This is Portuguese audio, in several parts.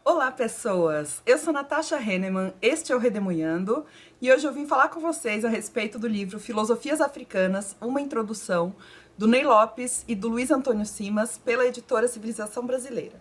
Olá, pessoas! Eu sou Natasha Henneman, este é o Redemoinhando, e hoje eu vim falar com vocês a respeito do livro Filosofias Africanas, uma introdução, do Ney Lopes e do Luiz Antônio Simas, pela editora Civilização Brasileira.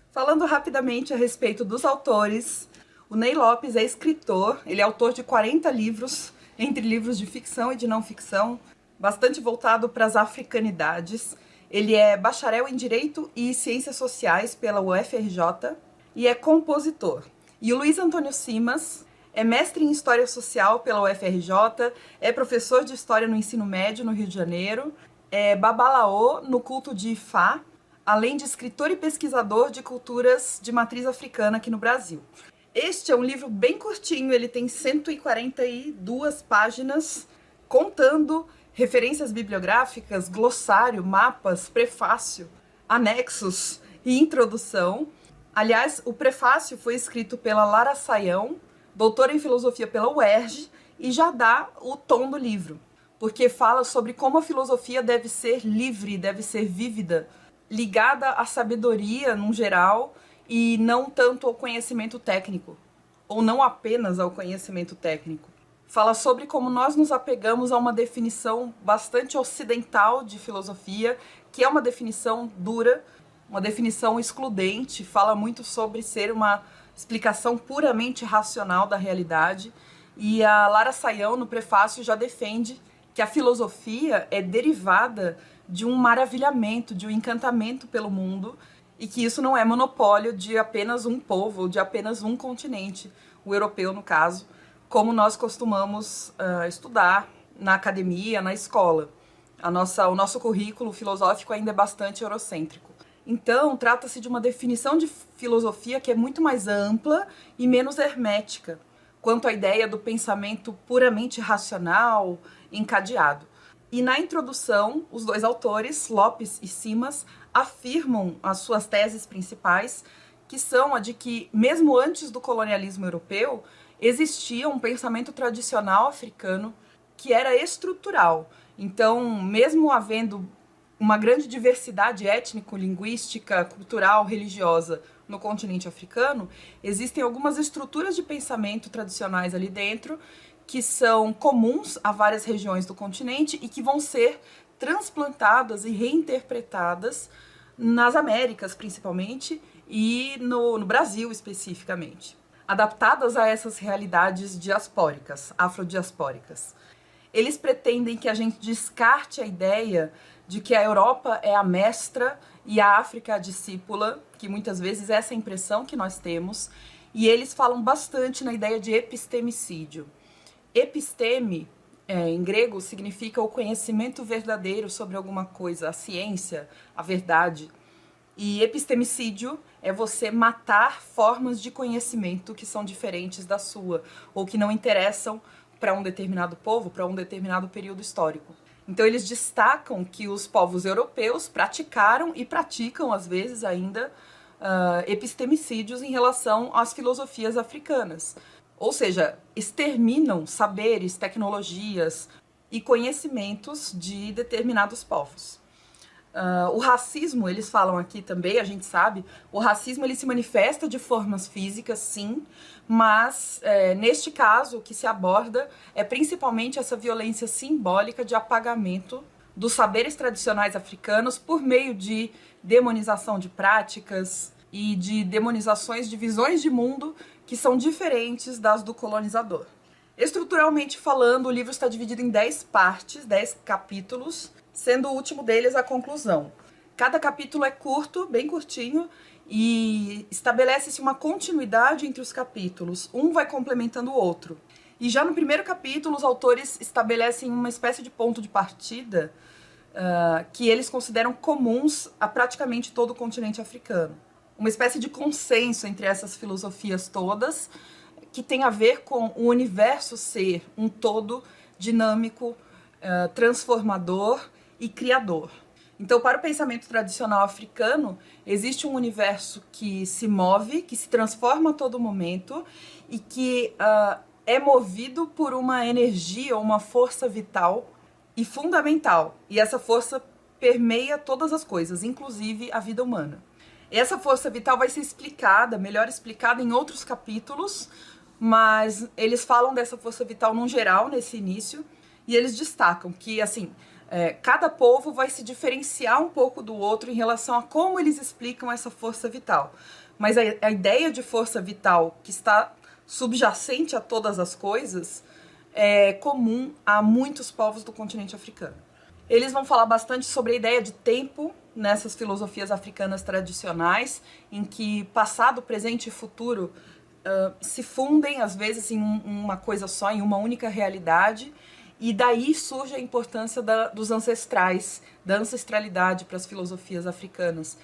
Falando rapidamente a respeito dos autores, o Ney Lopes é escritor, ele é autor de 40 livros, entre livros de ficção e de não ficção, bastante voltado para as africanidades. Ele é bacharel em Direito e Ciências Sociais pela UFRJ e é compositor. E o Luiz Antônio Simas é mestre em História Social pela UFRJ, é professor de História no Ensino Médio no Rio de Janeiro, é babalaô no culto de Ifá, além de escritor e pesquisador de culturas de matriz africana aqui no Brasil. Este é um livro bem curtinho, ele tem 142 páginas, contando referências bibliográficas, glossário, mapas, prefácio, anexos e introdução. Aliás, o prefácio foi escrito pela Lara Saião, doutora em filosofia pela UERJ, e já dá o tom do livro, porque fala sobre como a filosofia deve ser livre, deve ser vívida, ligada à sabedoria, num geral, e não tanto ao conhecimento técnico, ou não apenas ao conhecimento técnico. Fala sobre como nós nos apegamos a uma definição bastante ocidental de filosofia, que é uma definição dura, uma definição excludente, fala muito sobre ser uma explicação puramente racional da realidade, e a Lara Saião, no prefácio, já defende que a filosofia é derivada de um maravilhamento, de um encantamento pelo mundo, e que isso não é monopólio de apenas um povo, ou de apenas um continente, o europeu no caso, como nós costumamos estudar na academia, na escola. O nosso currículo filosófico ainda é bastante eurocêntrico. Então, trata-se de uma definição de filosofia que é muito mais ampla e menos hermética, quanto à ideia do pensamento puramente racional, encadeado. E na introdução, os dois autores, Lopes e Simas, afirmam as suas teses principais, que são a de que, mesmo antes do colonialismo europeu, existia um pensamento tradicional africano que era estrutural. Então, mesmo havendo uma grande diversidade étnico-linguística, cultural, religiosa no continente africano, existem algumas estruturas de pensamento tradicionais ali dentro que são comuns a várias regiões do continente e que vão ser transplantadas e reinterpretadas nas Américas, principalmente, e no Brasil, especificamente, adaptadas a essas realidades diaspóricas, afrodiaspóricas. Eles pretendem que a gente descarte a ideia de que a Europa é a mestra e a África a discípula, que muitas vezes é essa impressão que nós temos, e eles falam bastante na ideia de epistemicídio. Episteme, em grego, significa o conhecimento verdadeiro sobre alguma coisa, a ciência, a verdade. E epistemicídio é você matar formas de conhecimento que são diferentes da sua, ou que não interessam para um determinado povo, para um determinado período histórico. Então eles destacam que os povos europeus praticaram e praticam, às vezes ainda, epistemicídios em relação às filosofias africanas. Ou seja, exterminam saberes, tecnologias e conhecimentos de determinados povos. O racismo, eles falam aqui também, a gente sabe, o racismo ele se manifesta de formas físicas, sim, mas neste caso o que se aborda é principalmente essa violência simbólica de apagamento dos saberes tradicionais africanos por meio de demonização de práticas e de demonizações de visões de mundo que são diferentes das do colonizador. Estruturalmente falando, o livro está dividido em 10 partes, 10 capítulos, sendo o último deles a conclusão. Cada capítulo é curto, bem curtinho, e estabelece-se uma continuidade entre os capítulos. Um vai complementando o outro. E já no primeiro capítulo, os autores estabelecem uma espécie de ponto de partida que eles consideram comuns a praticamente todo o continente africano. Uma espécie de consenso entre essas filosofias todas, que tem a ver com o universo ser um todo dinâmico, transformador e criador. Então, para o pensamento tradicional africano, existe um universo que se move, que se transforma a todo momento e que é movido por uma energia, uma força vital e fundamental. E essa força permeia todas as coisas, inclusive a vida humana. Essa força vital vai ser explicada, melhor explicada em outros capítulos, mas eles falam dessa força vital no geral, nesse início, e eles destacam que, assim, cada povo vai se diferenciar um pouco do outro em relação a como eles explicam essa força vital. Mas a ideia de força vital que está subjacente a todas as coisas é comum a muitos povos do continente africano. Eles vão falar bastante sobre a ideia de tempo nessas filosofias africanas tradicionais, em que passado, presente e futuro se fundem, às vezes, em uma coisa só, em uma única realidade, e daí surge a importância dos ancestrais, da ancestralidade para as filosofias africanas,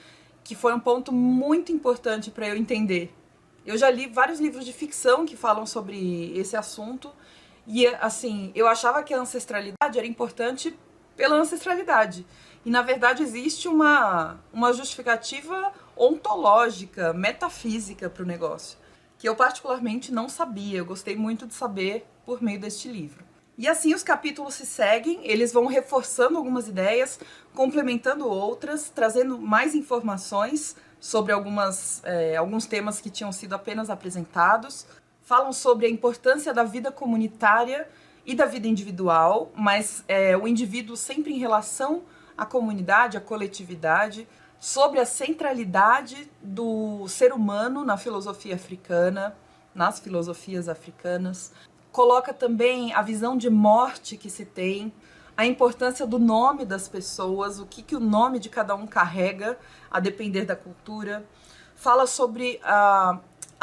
que foi um ponto muito importante para eu entender. Eu já li vários livros de ficção que falam sobre esse assunto, e assim, eu achava que a ancestralidade era importante pela ancestralidade. E na verdade existe uma justificativa ontológica, metafísica para o negócio, que eu particularmente não sabia. Eu gostei muito de saber por meio deste livro. E assim os capítulos se seguem, eles vão reforçando algumas ideias, complementando outras, trazendo mais informações sobre alguns temas que tinham sido apenas apresentados. Falam sobre a importância da vida comunitária e da vida individual, mas o indivíduo sempre em relação à comunidade, à coletividade, sobre a centralidade do ser humano na filosofia africana, nas filosofias africanas. Coloca também a visão de morte que se tem, a importância do nome das pessoas, o que o nome de cada um carrega, a depender da cultura. Fala sobre a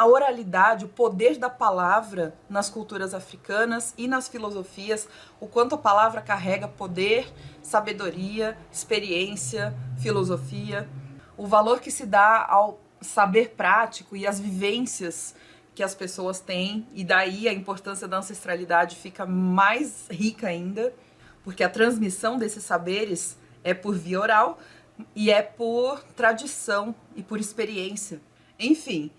oralidade, o poder da palavra nas culturas africanas e nas filosofias, o quanto a palavra carrega poder, sabedoria, experiência, filosofia, o valor que se dá ao saber prático e às vivências que as pessoas têm, e daí a importância da ancestralidade fica mais rica ainda, porque a transmissão desses saberes é por via oral e é por tradição e por experiência. Enfim,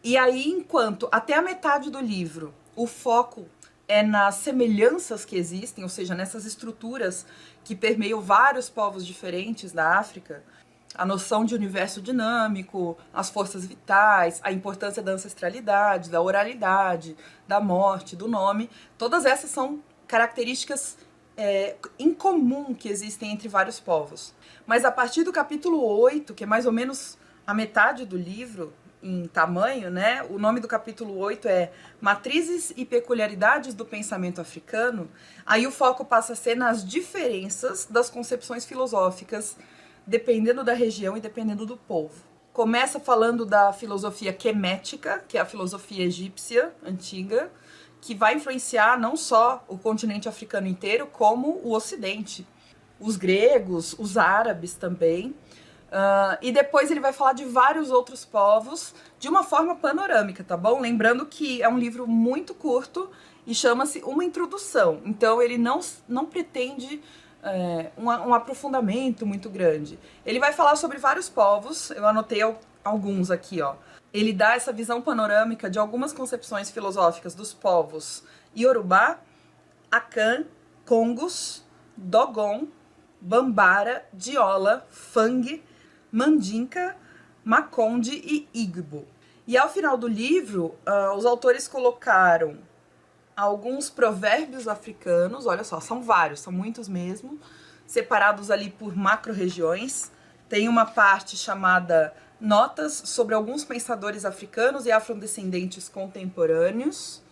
e aí, enquanto até a metade do livro o foco é nas semelhanças que existem, ou seja, nessas estruturas que permeiam vários povos diferentes da África, a noção de universo dinâmico, as forças vitais, a importância da ancestralidade, da oralidade, da morte, do nome, todas essas são características em comum que existem entre vários povos. Mas a partir do capítulo 8, que é mais ou menos a metade do livro em tamanho, né? O nome do capítulo 8 é Matrizes e Peculiaridades do Pensamento Africano. Aí o foco passa a ser nas diferenças das concepções filosóficas, dependendo da região e dependendo do povo. Começa falando da filosofia quemética, que é a filosofia egípcia antiga, que vai influenciar não só o continente africano inteiro, como o Ocidente. Os gregos, os árabes também. E depois ele vai falar de vários outros povos de uma forma panorâmica, tá bom? Lembrando que é um livro muito curto e chama-se Uma Introdução. Então ele não pretende um aprofundamento muito grande. Ele vai falar sobre vários povos, eu anotei alguns aqui, ó. Ele dá essa visão panorâmica de algumas concepções filosóficas dos povos Yorubá, Akan, Congos, Dogon, Bambara, Diola, Fang, Mandinka, Makonde e Igbo. E ao final do livro, os autores colocaram alguns provérbios africanos, olha só, são vários, são muitos mesmo, separados ali por macro-regiões. Tem uma parte chamada Notas sobre alguns pensadores africanos e afrodescendentes contemporâneos.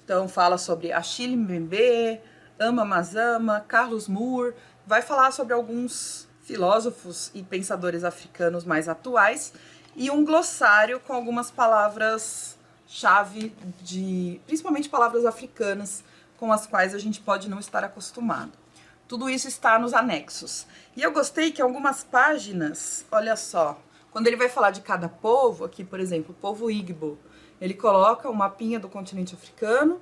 Então fala sobre Achille Mbembe, Ama Mazama, Carlos Moore, vai falar sobre alguns filósofos e pensadores africanos mais atuais, e um glossário com algumas palavras-chave, principalmente palavras africanas, com as quais a gente pode não estar acostumado. Tudo isso está nos anexos. E eu gostei que algumas páginas, olha só, quando ele vai falar de cada povo, aqui, por exemplo, o povo Igbo, ele coloca o mapinha do continente africano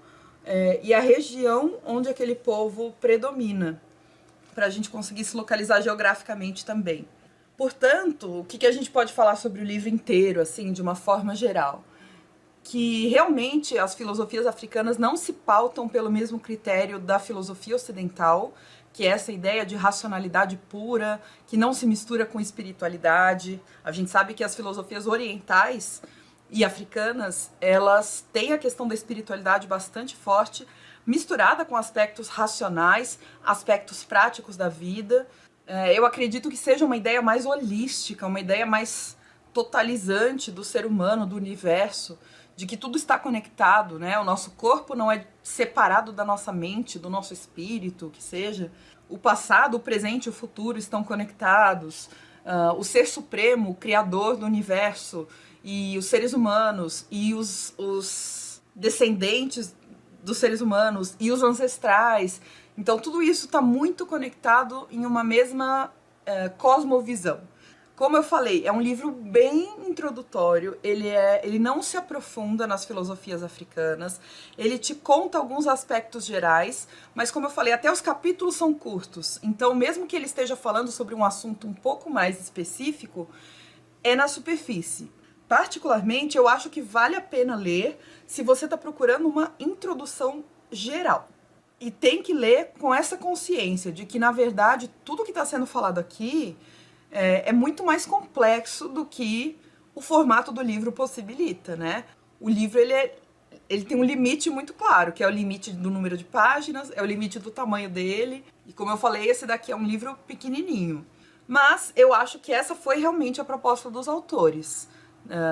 e a região onde aquele povo predomina, para a gente conseguir se localizar geograficamente também. Portanto, o que a gente pode falar sobre o livro inteiro, assim, de uma forma geral? Que realmente as filosofias africanas não se pautam pelo mesmo critério da filosofia ocidental, que é essa ideia de racionalidade pura, que não se mistura com espiritualidade. A gente sabe que as filosofias orientais e africanas, elas têm a questão da espiritualidade bastante forte, misturada com aspectos racionais, aspectos práticos da vida. Eu acredito que seja uma ideia mais holística, uma ideia mais totalizante do ser humano, do universo, de que tudo está conectado, né? O nosso corpo não é separado da nossa mente, do nosso espírito, o que seja. O passado, o presente e o futuro estão conectados. O ser supremo, o criador do universo, e os seres humanos, e os descendentes dos seres humanos, e os ancestrais. Então tudo isso está muito conectado em uma mesma cosmovisão. Como eu falei, é um livro bem introdutório, ele não se aprofunda nas filosofias africanas, ele te conta alguns aspectos gerais, mas como eu falei, até os capítulos são curtos, então mesmo que ele esteja falando sobre um assunto um pouco mais específico, é na superfície. Particularmente, eu acho que vale a pena ler se você está procurando uma introdução geral. E tem que ler com essa consciência de que, na verdade, tudo que está sendo falado aqui é muito mais complexo do que o formato do livro possibilita, né? O livro, ele tem um limite muito claro, que é o limite do número de páginas, é o limite do tamanho dele. E como eu falei, esse daqui é um livro pequenininho. Mas eu acho que essa foi realmente a proposta dos autores.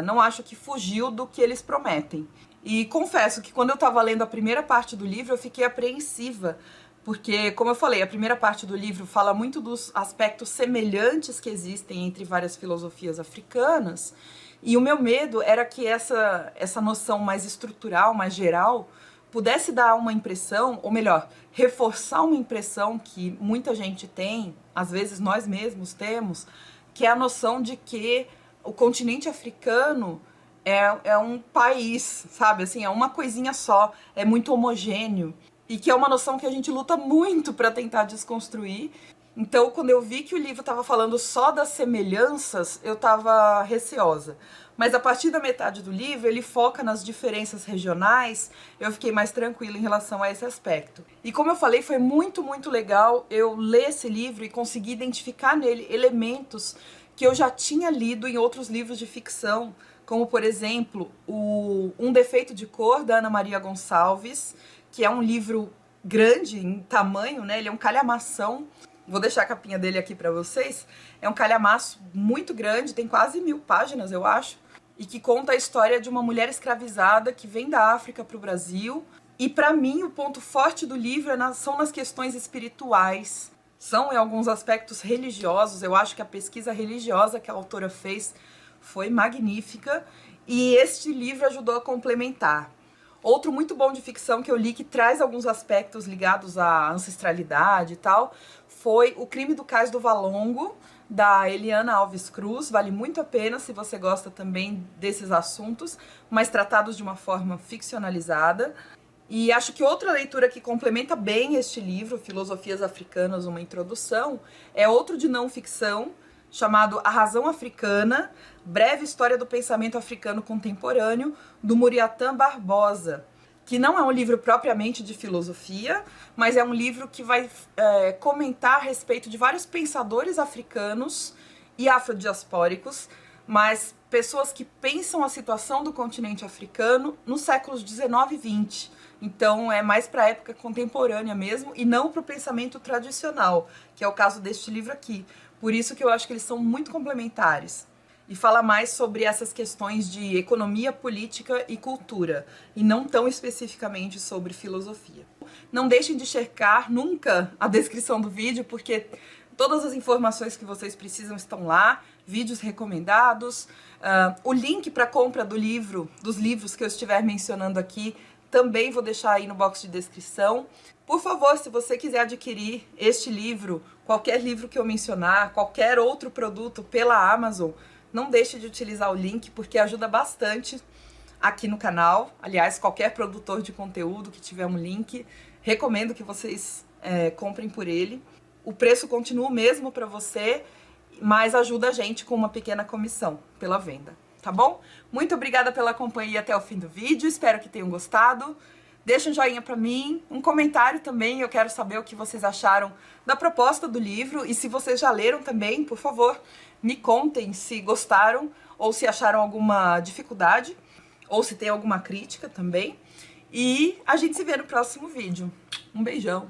Não acho que fugiu do que eles prometem. E confesso que quando eu estava lendo a primeira parte do livro, eu fiquei apreensiva, porque, como eu falei, a primeira parte do livro fala muito dos aspectos semelhantes que existem entre várias filosofias africanas, e o meu medo era que essa noção mais estrutural, mais geral, pudesse dar uma impressão, ou melhor, reforçar uma impressão que muita gente tem, às vezes nós mesmos temos, que é a noção de que o continente africano é um país, sabe? Assim, é uma coisinha só, é muito homogêneo. E que é uma noção que a gente luta muito para tentar desconstruir. Então, quando eu vi que o livro estava falando só das semelhanças, eu estava receosa. Mas a partir da metade do livro, ele foca nas diferenças regionais, eu fiquei mais tranquila em relação a esse aspecto. E como eu falei, foi muito, muito legal eu ler esse livro e conseguir identificar nele elementos que eu já tinha lido em outros livros de ficção, como, por exemplo, Um Defeito de Cor, da Ana Maria Gonçalves, que é um livro grande em tamanho, né? Ele é um calhamação. Vou deixar a capinha dele aqui para vocês. É um calhamaço muito grande, tem quase 1000 páginas, eu acho, e que conta a história de uma mulher escravizada que vem da África para o Brasil. E para mim, o ponto forte do livro são nas questões espirituais, são em alguns aspectos religiosos. Eu acho que a pesquisa religiosa que a autora fez foi magnífica, e este livro ajudou a complementar. Outro muito bom de ficção que eu li, que traz alguns aspectos ligados à ancestralidade e tal, foi O Crime do Cais do Valongo, da Eliana Alves Cruz. Vale muito a pena se você gosta também desses assuntos, mas tratados de uma forma ficcionalizada. E acho que outra leitura que complementa bem este livro, Filosofias Africanas, uma introdução, é outro de não ficção, chamado A Razão Africana, Breve História do Pensamento Africano Contemporâneo, do Muriatã Barbosa, que não é um livro propriamente de filosofia, mas é um livro que vai comentar a respeito de vários pensadores africanos e afrodiaspóricos, mas pessoas que pensam a situação do continente africano nos séculos 19 e 20. Então é mais para a época contemporânea mesmo, e não para o pensamento tradicional, que é o caso deste livro aqui. Por isso que eu acho que eles são muito complementares. E fala mais sobre essas questões de economia, política e cultura, e não tão especificamente sobre filosofia. Não deixem de checar nunca a descrição do vídeo, porque todas as informações que vocês precisam estão lá, vídeos recomendados, o link para compra dos livros que eu estiver mencionando aqui, também vou deixar aí no box de descrição. Por favor, se você quiser adquirir este livro, qualquer livro que eu mencionar, qualquer outro produto pela Amazon, não deixe de utilizar o link, porque ajuda bastante aqui no canal. Aliás, qualquer produtor de conteúdo que tiver um link, recomendo que vocês comprem por ele. O preço continua o mesmo para você, mas ajuda a gente com uma pequena comissão pela venda, tá bom? Muito obrigada pela companhia até o fim do vídeo, espero que tenham gostado. Deixa um joinha pra mim, um comentário também, eu quero saber o que vocês acharam da proposta do livro, e se vocês já leram também, por favor, me contem se gostaram ou se acharam alguma dificuldade, ou se tem alguma crítica também. E a gente se vê no próximo vídeo. Um beijão!